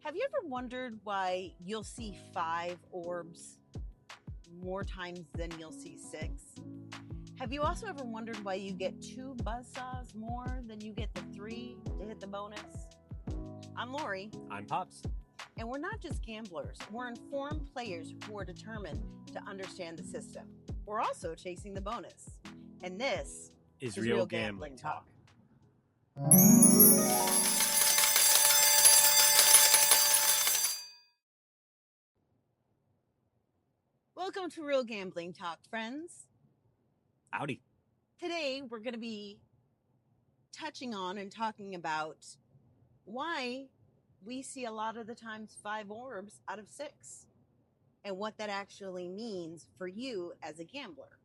Have you ever wondered why you'll see 5 orbs more times than you'll see 6? Have you also ever wondered why you get 2 buzzsaws more than you get the 3 to hit the bonus? I'm Lori. I'm Pops. And we're not just gamblers. We're informed players who are determined to understand the system. We're also chasing the bonus. And this is Real Gambling Talk. Welcome to Real Gambling Talk, friends. Howdy. Today, we're going to be touching on and talking about why we see a lot of the times 5 orbs out of 6 and what that actually means for you as a gambler.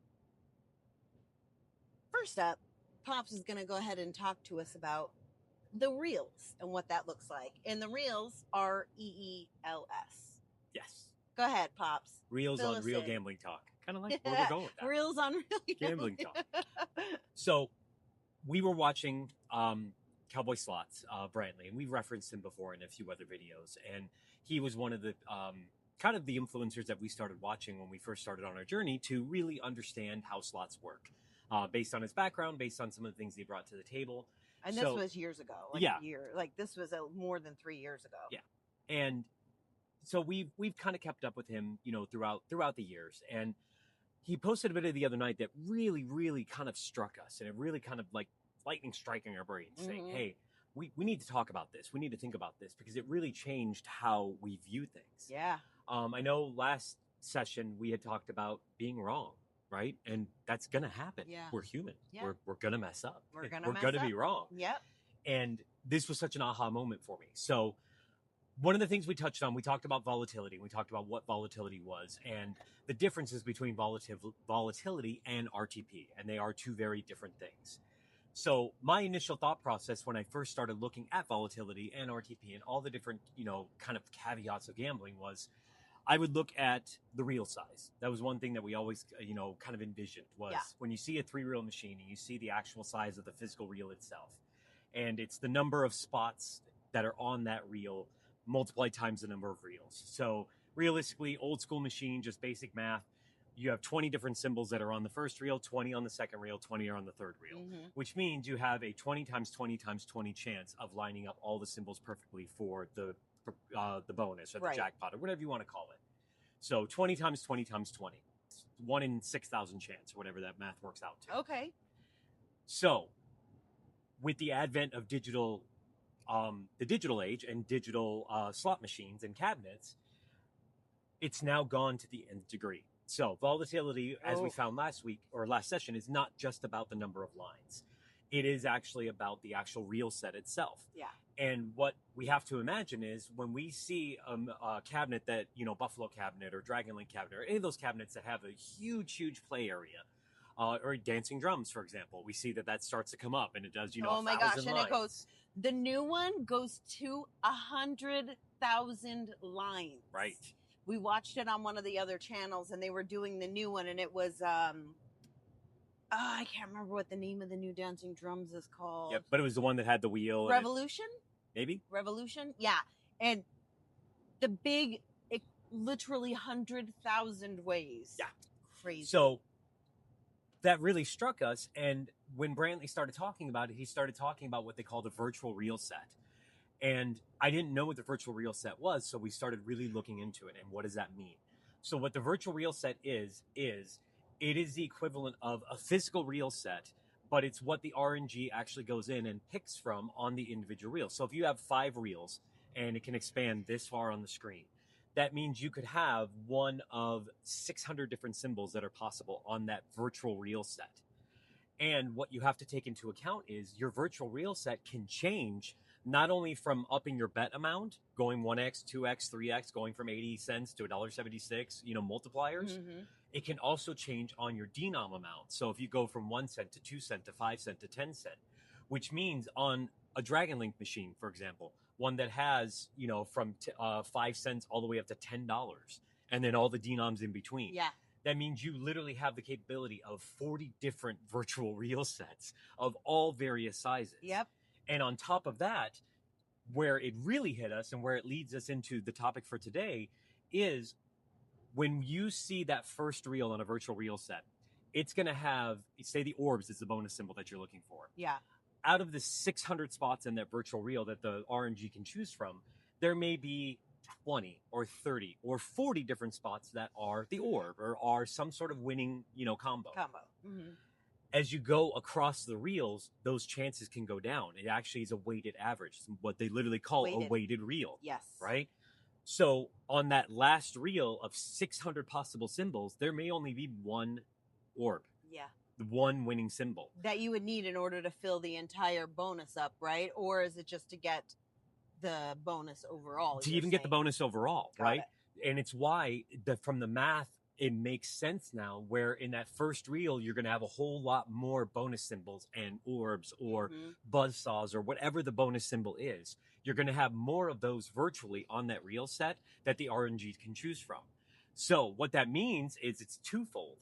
First up, Pops is going to go ahead and talk to us about the reels and what that looks like. And the reels are EELS. Yes. Go ahead, Pops. Reels Fill on us Real in. Gambling Talk. Kind of like where we're going with that. Reels on Real Gambling Talk. So we were watching Cowboy Slots, Brantley, and we've referenced him before in a few other videos. And he was one of the kind of the influencers that we started watching when we first started on our journey to really understand how slots work. Based on his background, based on some of the things he brought to the table. And this was years ago. This was more than 3 years ago. Yeah. And so we've kind of kept up with him, throughout the years. And he posted a video the other night that really kind of struck us. And it really kind of like lightning striking our brains, saying, hey, we need to talk about this. We need to think about this because it really changed how we view things. Yeah. I know last session we had talked about being wrong, right? And that's going to happen. Yeah. We're human. Yeah. We're going to mess up. We're going to be wrong. Yep. And this was such an aha moment for me. So one of the things we touched on, we talked about volatility. We talked about what volatility was and the differences between volatility and RTP. And they are two very different things. So my initial thought process when I first started looking at volatility and RTP and all the different, kind of caveats of gambling was I would look at the reel size. That was one thing that we always, kind of envisioned was when you see a 3-reel machine and you see the actual size of the physical reel itself. And it's the number of spots that are on that reel multiplied times the number of reels. So realistically, old school machine, just basic math, you have 20 different symbols that are on the first reel, 20 on the second reel, 20 are on the third reel, which means you have a 20 times 20 times 20 chance of lining up all the symbols perfectly for the bonus or the jackpot or whatever you want to call it. So 20 times 20 times 20. It's 1 in 6,000 chance or whatever that math works out to. Okay. So with the advent of the digital age and digital slot machines and cabinets, it's now gone to the nth degree. So volatility, as we found last session, is not just about the number of lines. It is actually about the actual reel set itself. Yeah. And what we have to imagine is when we see a cabinet that, Buffalo cabinet or Dragonlink cabinet or any of those cabinets that have a huge play area, or dancing drums, for example, we see that starts to come up and it does, oh my gosh, and lines. The new one goes to 100,000 lines. Right. We watched it on one of the other channels and they were doing the new one and it was, I can't remember what the name of the new dancing drums is called. Yep, but it was the one that had the wheel. Revolution? Maybe? Revolution? Yeah. And the big, literally 100,000 ways. Yeah. Crazy. So that really struck us. And when Brantley started talking about it, he started talking about what they call the virtual reel set. And I didn't know what the virtual reel set was, so we started really looking into it. And what does that mean? So what the virtual reel set is it is the equivalent of a physical reel set, but it's what the RNG actually goes in and picks from on the individual reel. So if you have 5 reels and it can expand this far on the screen, that means you could have one of 600 different symbols that are possible on that virtual reel set. And what you have to take into account is your virtual reel set can change not only from upping your bet amount, going 1x, 2x, 3x, going from 80 cents to $1.76, multipliers. It can also change on your denom amount. So if you go from 1 cent to 2 cent to 5 cent to 10 cent, which means on a Dragonlink machine, for example, one that has, from 5 cents all the way up to $10 and then all the denoms in between. Yeah. That means you literally have the capability of 40 different virtual reel sets of all various sizes. Yep. And on top of that, where it really hit us and where it leads us into the topic for today is when you see that first reel on a virtual reel set, it's going to have, say, the orbs is the bonus symbol that you're looking for. Yeah. Out of the 600 spots in that virtual reel that the RNG can choose from, there may be 20 or 30 or 40 different spots that are the orb or are some sort of winning, combo. Mm-hmm. As you go across the reels, those chances can go down. It actually is a weighted average, what they literally call a weighted reel. Yes. Right? So on that last reel of 600 possible symbols, there may only be one orb. Yeah. The one winning symbol. That you would need in order to fill the entire bonus up, right? Or is it just to get the bonus overall? To even get the bonus overall, right? And it's why from the math, it makes sense now where in that first reel, you're going to have a whole lot more bonus symbols and orbs or buzzsaws or whatever the bonus symbol is. You're going to have more of those virtually on that reel set that the RNG can choose from. So what that means is it's twofold.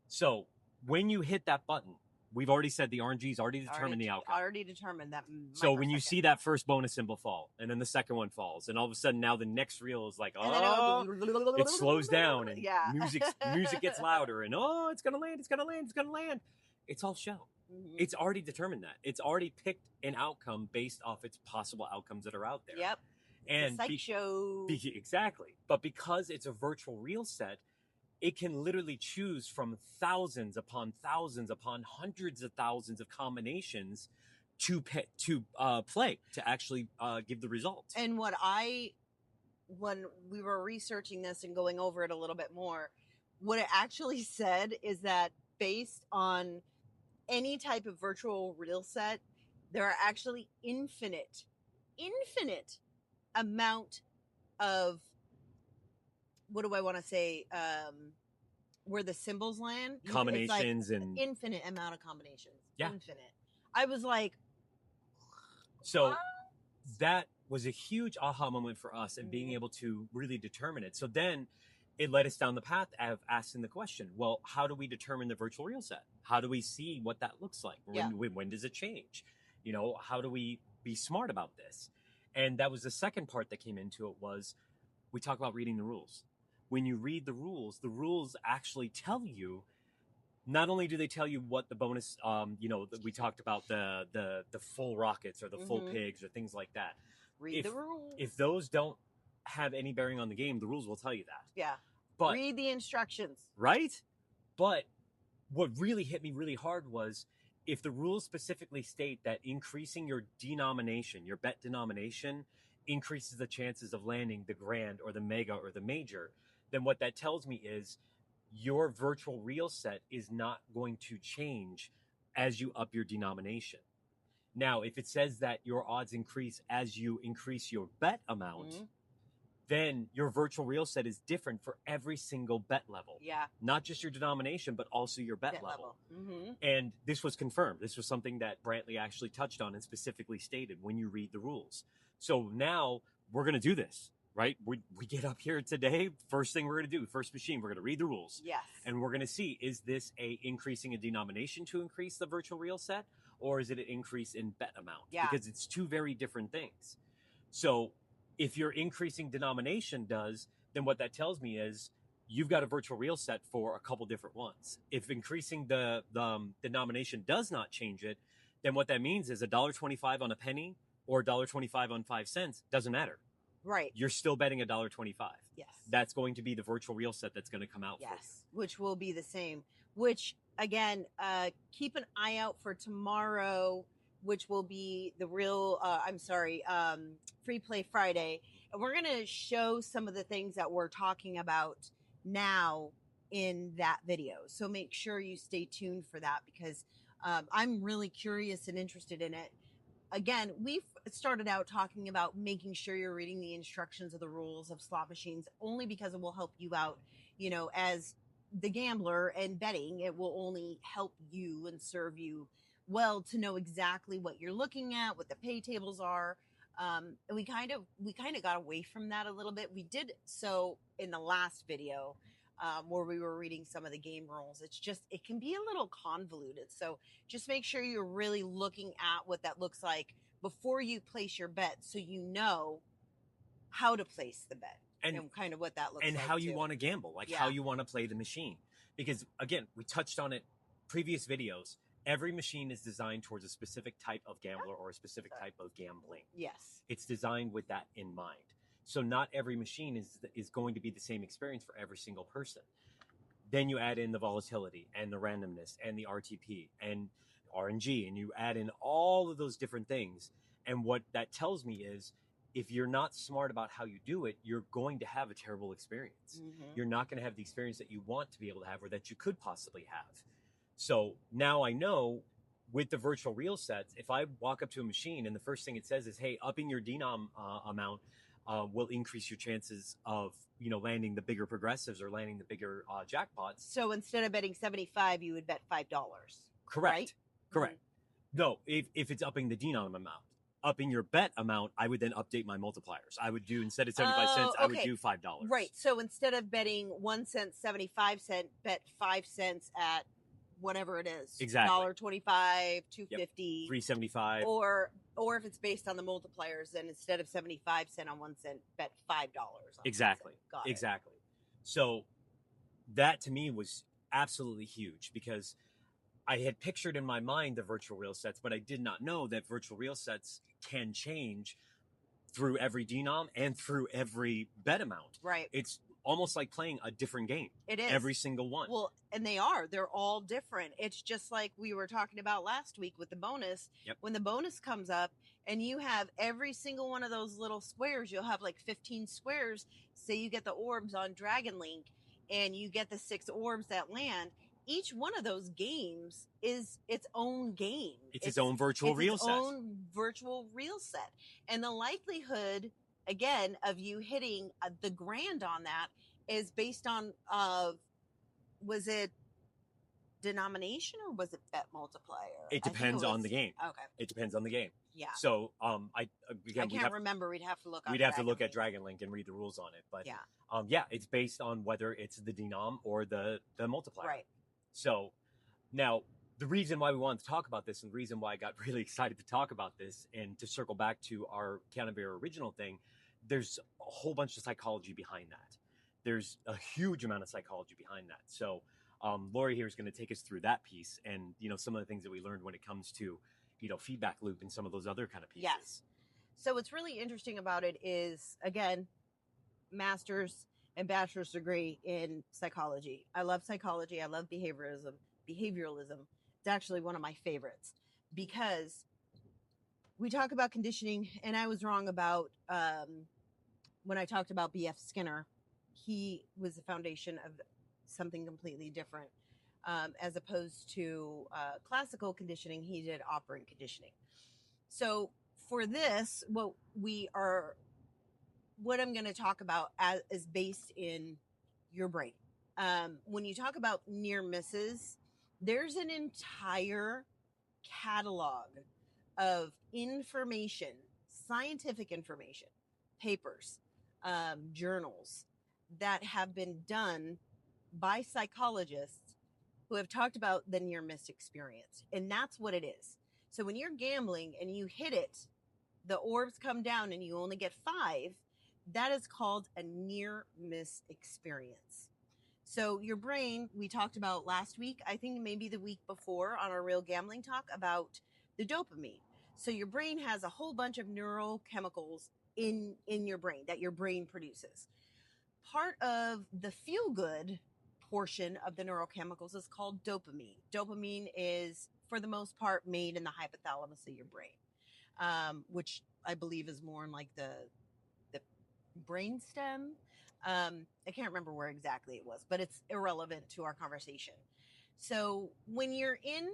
So when you hit that button, we've already said the RNG's already determined the outcome. Already determined that. So when you see that first bonus symbol fall, and then the second one falls, and all of a sudden now the next reel is like, it slows down, and music gets louder, and it's gonna land, it's gonna land, it's gonna land. It's all show. Mm-hmm. It's already determined that. It's already picked an outcome based off its possible outcomes that are out there. Yep. And show. Exactly. But because it's a virtual reel set, it can literally choose from thousands upon hundreds of thousands of combinations to play to actually give the results. And when we were researching this and going over it a little bit more, what it actually said is that based on any type of virtual reel set, there are actually infinite amount of, what do I want to say? Where the symbols land, combinations, like and infinite amount of combinations. Yeah, infinite. I was like, so what? That was a huge aha moment for us, and being able to really determine it. So then it led us down the path of asking the question: well, how do we determine the virtual reel set? How do we see what that looks like? When does it change? How do we be smart about this? And that was the second part that came into it. Was we talk about reading the rules. When you read the rules actually tell you, not only do they tell you what the bonus, we talked about the full rockets or the full pigs or things like that. Read the rules. If those don't have any bearing on the game, the rules will tell you that. Yeah. But read the instructions. Right? But what really hit me really hard was if the rules specifically state that increasing your denomination, your bet denomination, increases the chances of landing the grand or the mega or the major, then what that tells me is your virtual reel set is not going to change as you up your denomination. Now, if it says that your odds increase as you increase your bet amount, then your virtual reel set is different for every single bet level. Yeah. Not just your denomination, but also your bet level. And this was confirmed. This was something that Brantley actually touched on and specifically stated when you read the rules. So now we're going to do this. Right? We get up here today. First thing we're going to do, first machine, we're going to read the rules. Yes. And we're going to see, is this a increasing a denomination to increase the virtual reel set? Or is it an increase in bet amount? Yeah. Because it's two very different things. So if your increasing denomination does, then what that tells me is you've got a virtual reel set for a couple different ones. If increasing the denomination does not change it, then what that means is $1.25 on a penny or $1.25 on 5 cents doesn't matter. Right. You're still betting $1.25. Yes. That's going to be the virtual reel set that's going to come out. Yes. Which will be the same. Which, again, keep an eye out for tomorrow, which will be the real, Free Play Friday. And we're going to show some of the things that we're talking about now in that video. So make sure you stay tuned for that because I'm really curious and interested in it. Again, we've started out talking about making sure you're reading the instructions of the rules of slot machines only because it will help you out, as the gambler and betting. It will only help you and serve you well to know exactly what you're looking at, what the pay tables are. And we kind of got away from that a little bit. We did so in the last video where we were reading some of the game rules. It can be a little convoluted. So just make sure you're really looking at what that looks like before you place your bet, so you know how to place the bet and kind of what that looks like. And how you want to gamble, like how you want to play the machine. Because again, we touched on it previous videos. Every machine is designed towards a specific type of gambler or a specific type of gambling. Yes. It's designed with that in mind. So not every machine is going to be the same experience for every single person. Then you add in the volatility and the randomness and the RTP and RNG, and you add in all of those different things. And what that tells me is, if you're not smart about how you do it, you're going to have a terrible experience. Mm-hmm. You're not going to have the experience that you want to be able to have or that you could possibly have. So now I know with the virtual reel sets, if I walk up to a machine and the first thing it says is, hey, upping your denom amount will increase your chances of, landing the bigger progressives or landing the bigger jackpots. So instead of betting 75, you would bet $5. Correct. Right? Correct. Mm-hmm. No, if it's upping the denom amount. Upping your bet amount, I would then update my multipliers. I would do, instead of 75 cents, I would do $5. Right. So instead of betting 1 cent, 75 cent, bet 5 cents at whatever it is. Exactly. $1.25, $2.50. $3.75. Or if it's based on the multipliers, then instead of 75 cent on 1 cent, bet $5 on Exactly. 1 cent. Got it. Exactly. So that to me was absolutely huge, because I had pictured in my mind the virtual reel sets, but I did not know that virtual reel sets can change through every denom and through every bet amount. Right. It's almost like playing a different game. It is. Every single one. Well, and they are. They're all different. It's just like we were talking about last week with the bonus. Yep. When the bonus comes up and you have every single one of those little squares, you'll have like 15 squares. Say you get the orbs on Dragon Link and you get the 6 orbs that land. Each one of those games is its own game. It's its own virtual reel set. Its own virtual reel set. And the likelihood, again, of you hitting the grand on that is based on, was it denomination or was it bet multiplier? It depends on the game. Okay. It depends on the game. Yeah. So, I can't remember. We'd have to look. We'd have to look at Dragon Link and read the rules on it. But yeah, it's based on whether it's the denom or the multiplier. Right. So now the reason why we wanted to talk about this and the reason why I got really excited to talk about this and to circle back to our Canterbury original thing, there's a whole bunch of psychology behind that. There's a huge amount of psychology behind that. So Lori here is going to take us through that piece and, some of the things that we learned when it comes to, feedback loop and some of those other kind of pieces. Yes. So what's really interesting about it is, again, master's and bachelor's degree in psychology. I love psychology. I love behavioralism. It's actually one of my favorites because we talk about conditioning, and I was wrong about when I talked about B.F. Skinner. He was the foundation of something completely different. As opposed to classical conditioning, he did operant conditioning. So for this, what I'm going to talk about is based in your brain. When you talk about near misses, there's an entire catalog of information, scientific information, papers, journals that have been done by psychologists who have talked about the near miss experience. And that's what it is. So when you're gambling and you hit it, the orbs come down and you only get 5, that is called a near miss experience. So your brain, we talked about last week, I think maybe the week before on our Real Gambling Talk, about the dopamine. So your brain has a whole bunch of neurochemicals in your brain that your brain produces. Part of the feel-good portion of the neurochemicals is called dopamine. Dopamine is, for the most part, made in the hypothalamus of your brain, which I believe is more in like the brainstem. I can't remember where exactly it was, but it's irrelevant to our conversation. So when you're in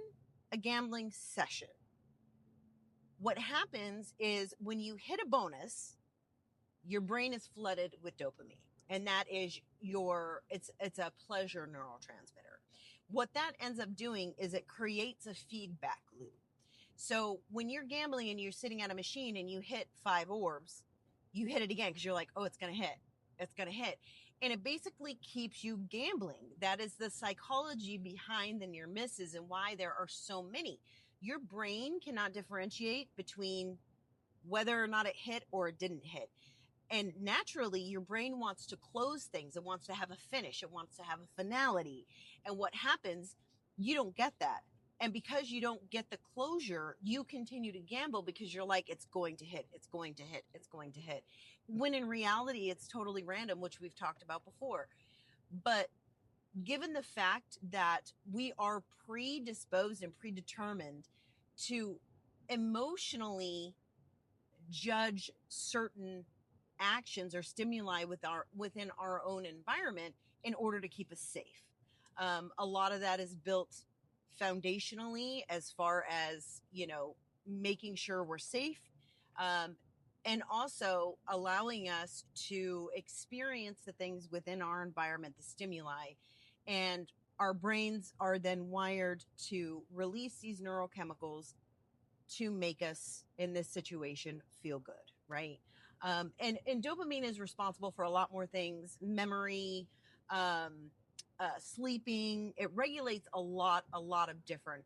a gambling session, what happens is when you hit a bonus, your brain is flooded with dopamine. And that is it's a pleasure neurotransmitter. What that ends up doing is it creates a feedback loop. So when you're gambling and you're sitting at a machine and you hit 5 orbs, you hit it again because you're like, oh, it's going to hit. It's going to hit. And it basically keeps you gambling. That is the psychology behind the near misses and why there are so many. Your brain cannot differentiate between whether or not it hit or it didn't hit. And naturally, your brain wants to close things. It wants to have a finish. It wants to have a finality. And what happens, you don't get that. And because you don't get the closure, you continue to gamble because you're like, it's going to hit, it's going to hit, it's going to hit. When in reality, it's totally random, which we've talked about before. But given the fact that we are predisposed and predetermined to emotionally judge certain actions or stimuli within our own environment in order to keep us safe. A lot of that is built foundationally as far as, making sure we're safe, and also allowing us to experience the things within our environment, the stimuli. And our brains are then wired to release these neurochemicals to make us, in this situation, feel good, right? And dopamine is responsible for a lot more things: memory, sleeping. It regulates a lot of different,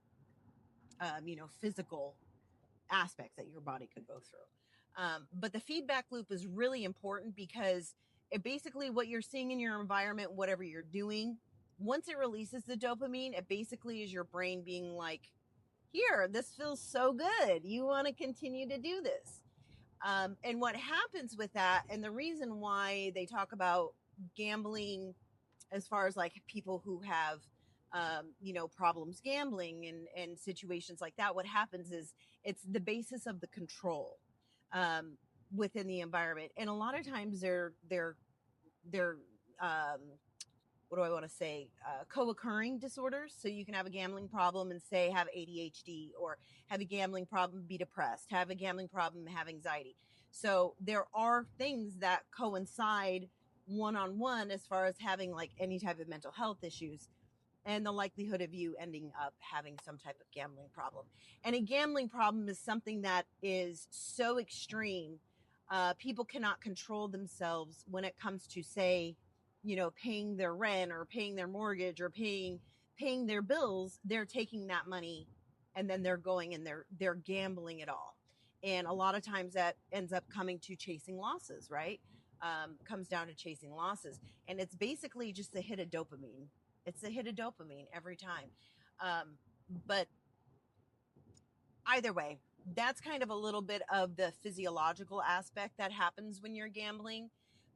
physical aspects that your body could go through. But the feedback loop is really important because it basically, what you're seeing in your environment, whatever you're doing, once it releases the dopamine, it basically is your brain being like, here, this feels so good. You want to continue to do this. And what happens with that, and the reason why they talk about gambling as far as like people who have, problems gambling and situations like that, what happens is it's the basis of the control within the environment. And a lot of times they're what do I want to say, co-occurring disorders. So you can have a gambling problem and say have ADHD, or have a gambling problem, be depressed, have a gambling problem, have anxiety. So there are things that coincide one-on-one as far as having like any type of mental health issues, and the likelihood of you ending up having some type of gambling problem. And a gambling problem is something that is so extreme. People cannot control themselves when it comes to, say, paying their rent or paying their mortgage or paying their bills. They're taking that money and then they're going and they're gambling it all. And a lot of times that ends up coming to chasing losses, right? Comes down to chasing losses. And it's basically just a hit of dopamine. It's a hit of dopamine every time. But either way, that's kind of a little bit of the physiological aspect that happens when you're gambling.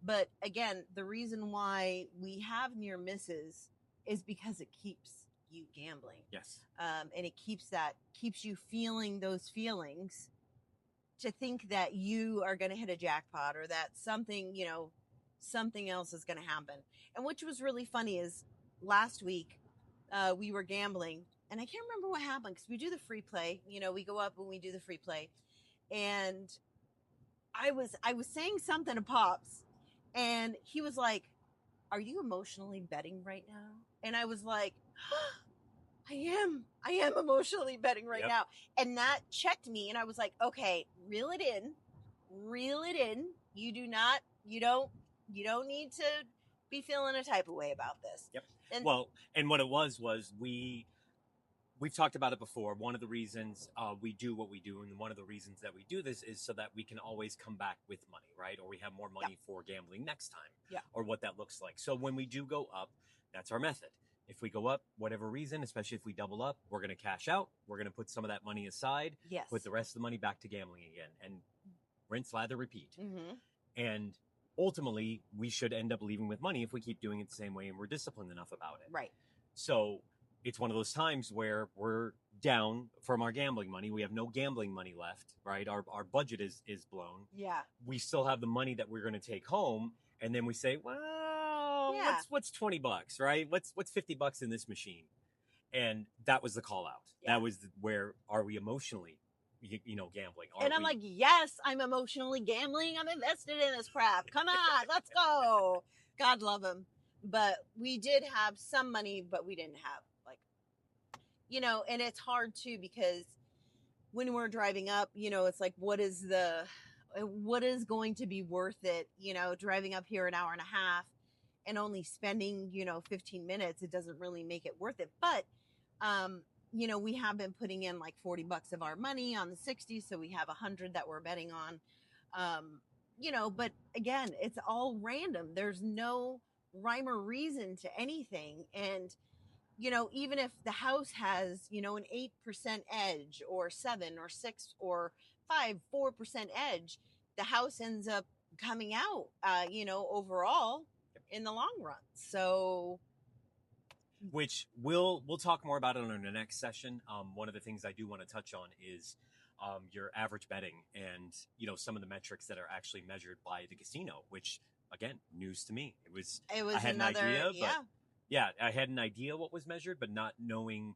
But again, the reason why we have near misses is because it keeps you gambling. Yes. And it keeps you feeling those feelings, to think that you are going to hit a jackpot, or that something else is going to happen. And which was really funny is last week, we were gambling, and I can't remember what happened, because we do the free play. We go up and we do the free play. And I was saying something to Pops, and he was like, "Are you emotionally betting right now?" And I was like, I am emotionally betting right now. And that checked me. And I was like, okay, reel it in. You don't need to be feeling a type of way about this. Yep. And and what it was we've talked about it before. One of the reasons we do what we do, and one of the reasons that we do this, is so that we can always come back with money, right? Or we have more money for gambling next time, or what that looks like. So when we do go up, that's our method. If we go up, whatever reason, especially if we double up, we're going to cash out. We're going to put some of that money aside, put the rest of the money back to gambling again, and rinse, lather, repeat. Mm-hmm. And ultimately, we should end up leaving with money if we keep doing it the same way and we're disciplined enough about it. Right. So it's one of those times where we're down from our gambling money. We have no gambling money left, right? Our budget is blown. Yeah. We still have the money that we're going to take home. And then we say, well, what's $20, right? What's $50 in this machine? And that was the call out. Yeah. That was where are we emotionally, gambling? And I'm like, yes, I'm emotionally gambling. I'm invested in this crap. Come on, let's go. God love him. But we did have some money, but we didn't have and it's hard too, because when we're driving up, it's like, what is going to be worth it? Driving up here an hour and a half and only spending, 15 minutes, it doesn't really make it worth it. But we have been putting in like $40 of our money on the 60, so we have 100 that we're betting on. But again, it's all random. There's no rhyme or reason to anything. And, even if the house has, an 8% edge or 7 or 6 or 4% edge, the house ends up coming out, overall in the long run. So, which we'll talk more about it on the next session. One of the things I do want to touch on is your average betting and some of the metrics that are actually measured by the casino, which again, news to me. I had another, an idea, yeah. but yeah, I had an idea what was measured, but not knowing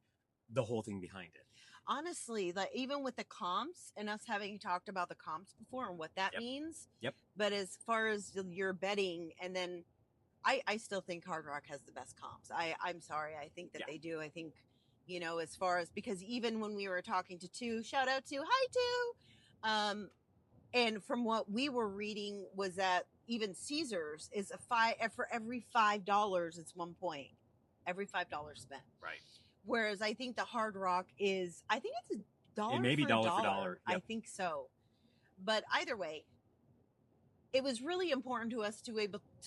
the whole thing behind it. Honestly, like even with the comps and us having talked about the comps before and what that means. Yep. But as far as your betting, and then I still think Hard Rock has the best comps. I'm sorry. I think that they do. I think, as far as, because even when we were talking to Two, shout out to, hi Two. And from what we were reading was that even Caesars is for every $5, it's 1 point. Every $5 spent. Right. Whereas I think the Hard Rock is, I think it's $1 it may be for dollar for dollar. Yep. I think so. But either way, it was really important to us to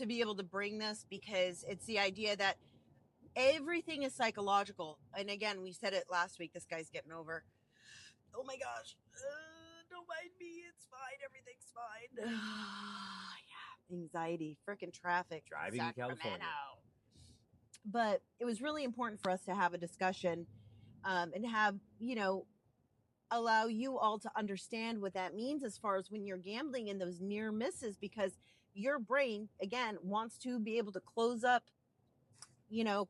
be able to bring this, because it's the idea that everything is psychological. And again, we said it last week. This guy's getting over. Oh my gosh. Don't mind me. It's fine. Everything's fine. Yeah. Anxiety. Freaking traffic. Driving in California. But it was really important for us to have a discussion and have, allow you all to understand what that means as far as when you're gambling in those near misses, because your brain, again, wants to be able to close up,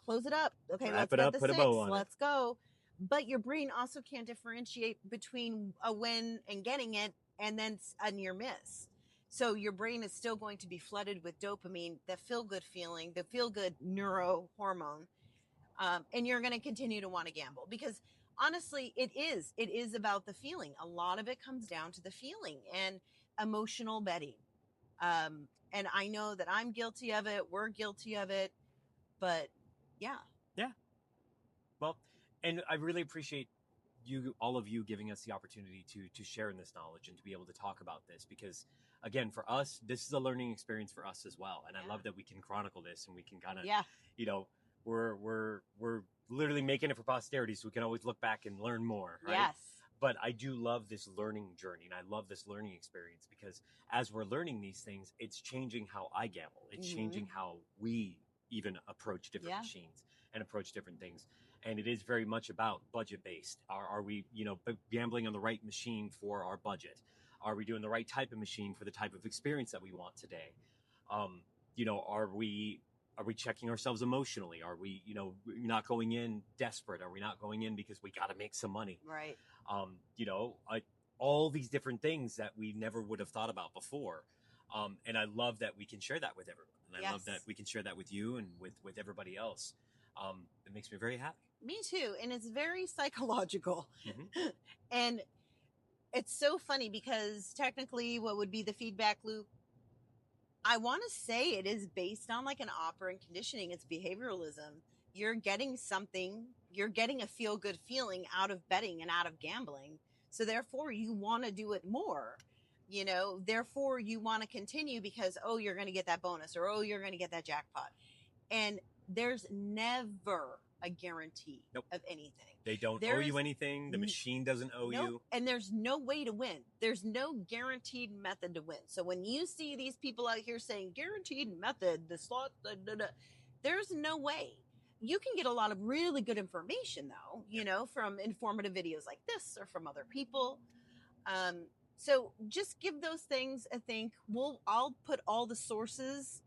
close it up. Okay, wrap let's it up, get the put 6. a bow on Let's go. But your brain also can't differentiate between a win and getting it and then a near miss. So your brain is still going to be flooded with dopamine, the feel-good feeling, the feel-good neurohormone. And you're going to continue to want to gamble, because honestly, it is about the feeling. A lot of it comes down to the feeling and emotional betting. And I know that I'm guilty of it. We're guilty of it. But yeah. Yeah. Well, and I really appreciate all of you giving us the opportunity to share in this knowledge and to be able to talk about this, because again, for us, this is a learning experience for us as well. And I love that we can chronicle this and we can kind of, we're literally making it for posterity, so we can always look back and learn more. Right? Yes. But I do love this learning journey, and I love this learning experience, because as we're learning these things, it's changing how I gamble. It's changing how we even approach different machines and approach different things. And it is very much about budget based. Are we, gambling on the right machine for our budget? Are we doing the right type of machine for the type of experience that we want today? Are we checking ourselves emotionally? Are we, not going in desperate? Are we not going in because we got to make some money? Right. All these different things that we never would have thought about before. And I love that we can share that with everyone. And I love that we can share that with you and with everybody else. It makes me very happy. Me too. And it's very psychological. And it's so funny, because technically what would be the feedback loop, I want to say it is based on like an operant conditioning. It's behavioralism. You're getting something, you're getting a feel-good feeling out of betting and out of gambling. So therefore you want to do it more, therefore you want to continue because, you're going to get that bonus, or, you're going to get that jackpot. And there's never a guarantee of anything. They don't owe you anything. The machine doesn't owe you. And there's no way to win. There's no guaranteed method to win. So when you see these people out here saying guaranteed method, the slot, there's no way. You can get a lot of really good information though, from informative videos like this or from other people. So just give those things a think. I'll put all the sources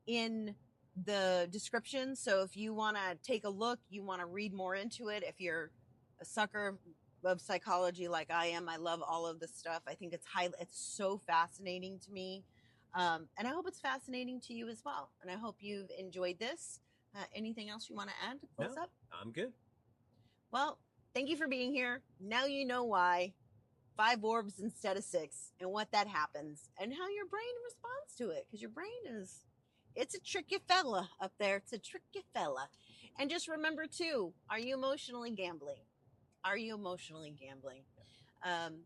in the description. So if you want to take a look, you want to read more into it. If you're a sucker of psychology like I am, I love all of this stuff. I think it's so fascinating to me. And I hope it's fascinating to you as well. And I hope you've enjoyed this. Anything else you want to add to close up? I'm good. Well, thank you for being here. Now you know why 5 orbs instead of 6 and what that happens and how your brain responds to it. Because your brain it's a tricky fella up there. It's a tricky fella. And just remember too, are you emotionally gambling? Are you emotionally gambling?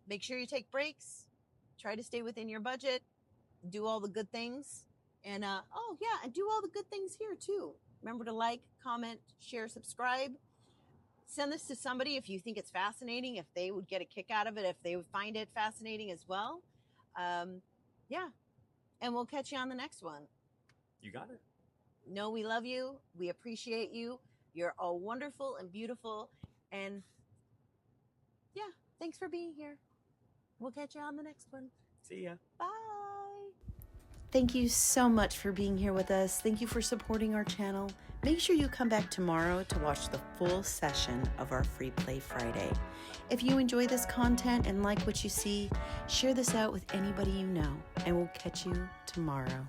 Make sure you take breaks. Try to stay within your budget. Do all the good things. And and do all the good things here too. Remember to like, comment, share, subscribe. Send this to somebody if you think it's fascinating, if they would get a kick out of it, if they would find it fascinating as well. Yeah. And we'll catch you on the next one. You got it. Know we love you. We appreciate you. You're all wonderful and beautiful. And yeah, thanks for being here. We'll catch you on the next one. See ya. Bye. Thank you so much for being here with us. Thank you for supporting our channel. Make sure you come back tomorrow to watch the full session of our Free Play Friday. If you enjoy this content and like what you see, share this out with anybody you know, and we'll catch you tomorrow.